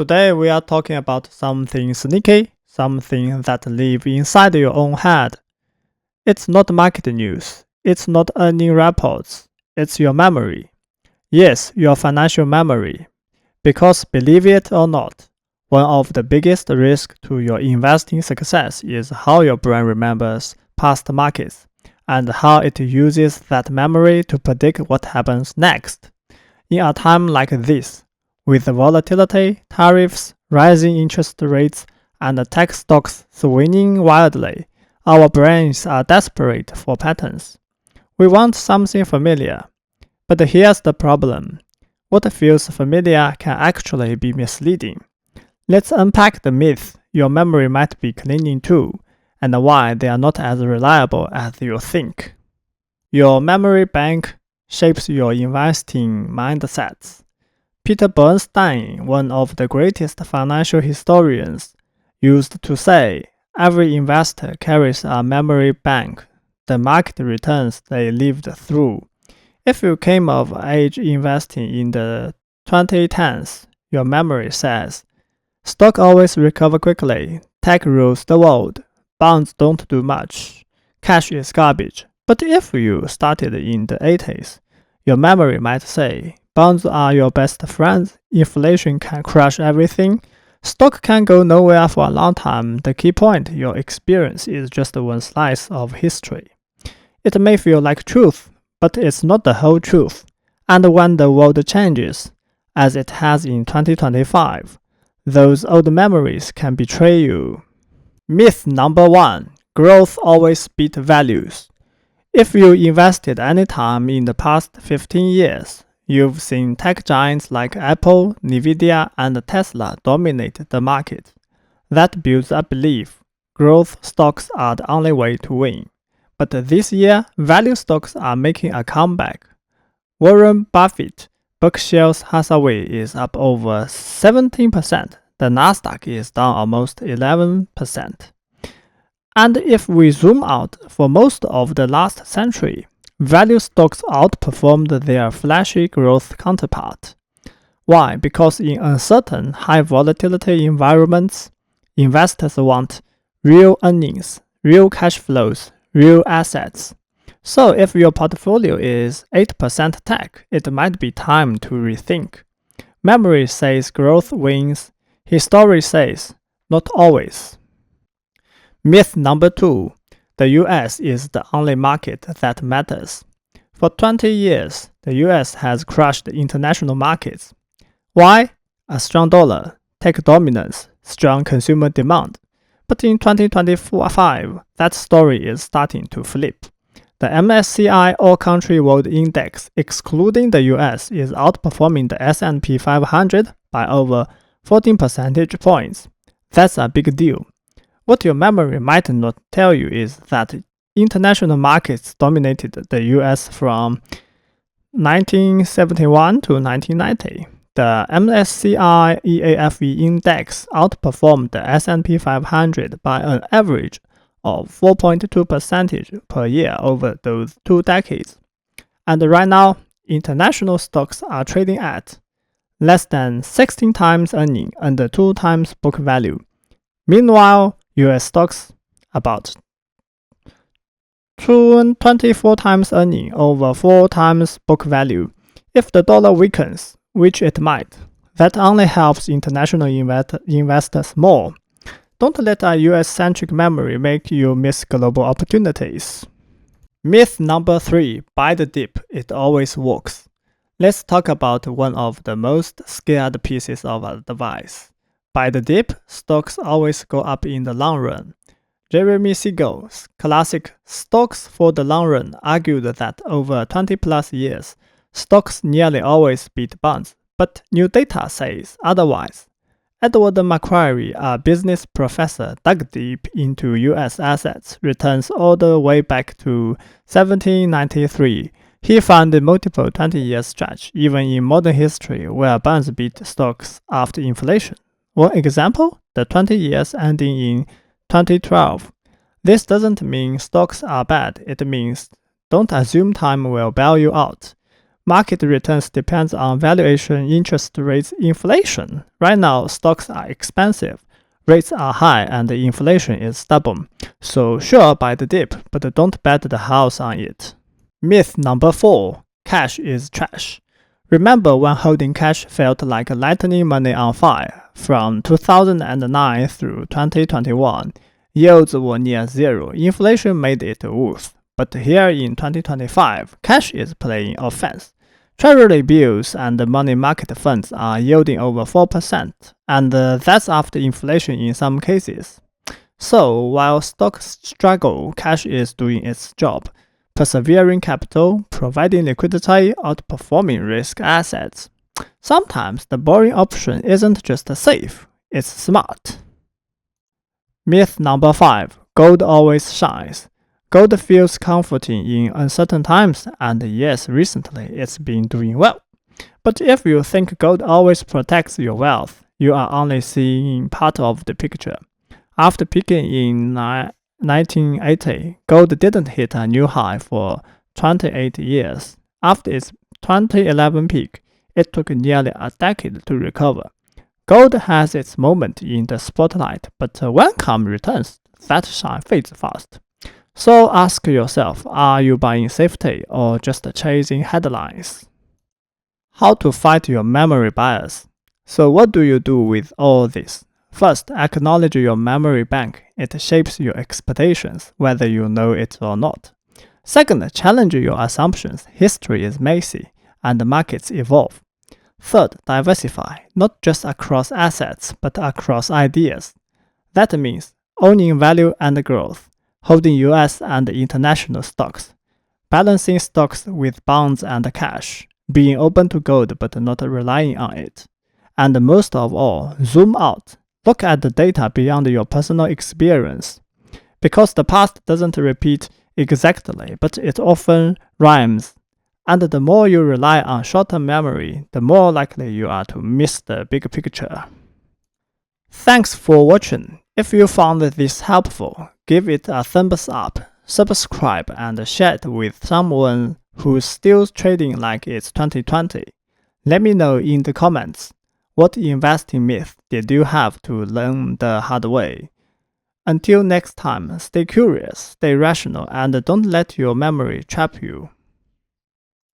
Today we are talking about something sneaky, something that live inside your own head. It's not market news, it's not earning reports, it's your memory. Yes, your financial memory. Because believe it or not, one of the biggest risks to your investing success is how your brain remembers past markets and how it uses that memory to predict what happens next. In a time like this, with volatility, tariffs, rising interest rates, and tech stocks swinging wildly, our brains are desperate for patterns. We want something familiar. But here's the problem. What feels familiar can actually be misleading. Let's unpack the myth your memory might be clinging to and why they are not as reliable as you think. Your memory bank shapes your investing mindsets. Peter Bernstein, one of the greatest financial historians, used to say, every investor carries a memory bank, the market returns they lived through. If you came of age investing in the 2010s, your memory says, stock always recover quickly, tech rules the world, bonds don't do much, cash is garbage. But if you started in the 80s, your memory might say, bonds are your best friends, inflation can crush everything, stock can go nowhere for a long time. The key point, your experience is just one slice of history. It may feel like truth, but it's not the whole truth. And when the world changes, as it has in 2025, those old memories can betray you. Myth number 1. Growth always beats values. If you invested any time in the past 15 years, you've seen tech giants like Apple, Nvidia, and Tesla dominate the market. That builds a belief. Growth stocks are the only way to win. But this year, value stocks are making a comeback. Warren Buffett, Berkshire Hathaway is up over 17%. The Nasdaq is down almost 11%. And if we zoom out, for most of the last century, value stocks outperformed their flashy growth counterpart. Why? Because in uncertain, high volatility environments, investors want real earnings, real cash flows, real assets. So if your portfolio is 8% tech, it might be time to rethink. Memory says growth wins, history says not always. Myth number 2. The US is the only market that matters. For 20 years, the US has crushed international markets. Why? A strong dollar, tech dominance, strong consumer demand. But in 2025, that story is starting to flip. The MSCI All-Country World Index, excluding the US, is outperforming the S&P 500 by over 14 percentage points. That's a big deal. What your memory might not tell you is that international markets dominated the US from 1971 to 1990. The MSCI EAFE index outperformed the S&P 500 by an average of 4.2% per year over those 2 decades. And right now, international stocks are trading at less than 16 times earning and 2 times book value. Meanwhile, US stocks about 24 times earning over 4 times book value. If the dollar weakens, which it might, that only helps international investors more. Don't let a US-centric memory make you miss global opportunities. Myth number 3. Buy the dip, it always works. Let's talk about one of the most scared pieces of advice. Buy the dip, stocks always go up in the long run. Jeremy Siegel's classic Stocks for the Long Run argued that over 20 plus years, stocks nearly always beat bonds, but new data says otherwise. Edward Macquarie, a business professor, dug deep into US assets returns all the way back to 1793. He found multiple 20-year stretch, even in modern history, where bonds beat stocks after inflation. One example, the 20 years ending in 2012. This doesn't mean stocks are bad, it means don't assume time will bail you out. Market returns depends on valuation, interest rates, inflation. Right now, stocks are expensive, rates are high, and the inflation is stubborn. So sure, buy the dip, but don't bet the house on it. Myth number 4. Cash is trash. Remember when holding cash felt like lighting money on fire? From 2009 through 2021, yields were near zero. Inflation made it worse. But here in 2025, cash is playing offense. Treasury bills and money market funds are yielding over 4%, and that's after inflation in some cases. So, while stocks struggle, cash is doing its job, persevering capital, providing liquidity, outperforming risk assets. Sometimes the boring option isn't just safe, it's smart. Myth number 5. Gold always shines. Gold feels comforting in uncertain times, and yes, recently it's been doing well. But if you think gold always protects your wealth, you are only seeing part of the picture. After peaking in 1980, gold didn't hit a new high for 28 years. After its 2011 peak, it took nearly a decade to recover. Gold has its moment in the spotlight, but when calm returns, that shine fades fast. So ask yourself, are you buying safety or just chasing headlines? How to fight your memory bias. So what do you do with all this? First, acknowledge your memory bank. It shapes your expectations, whether you know it or not. Second, challenge your assumptions. History is messy, and markets evolve. Third, diversify, not just across assets, but across ideas. That means owning value and growth, holding US and international stocks, balancing stocks with bonds and cash, being open to gold but not relying on it. And most of all, zoom out. Look at the data beyond your personal experience. Because the past doesn't repeat exactly, but it often rhymes. And the more you rely on short-term memory, the more likely you are to miss the big picture. Thanks for watching. If you found this helpful, give it a thumbs up, subscribe, and share it with someone who's still trading like it's 2020. Let me know in the comments, what investing myth did you have to learn the hard way? Until next time, stay curious, stay rational, and don't let your memory trap you.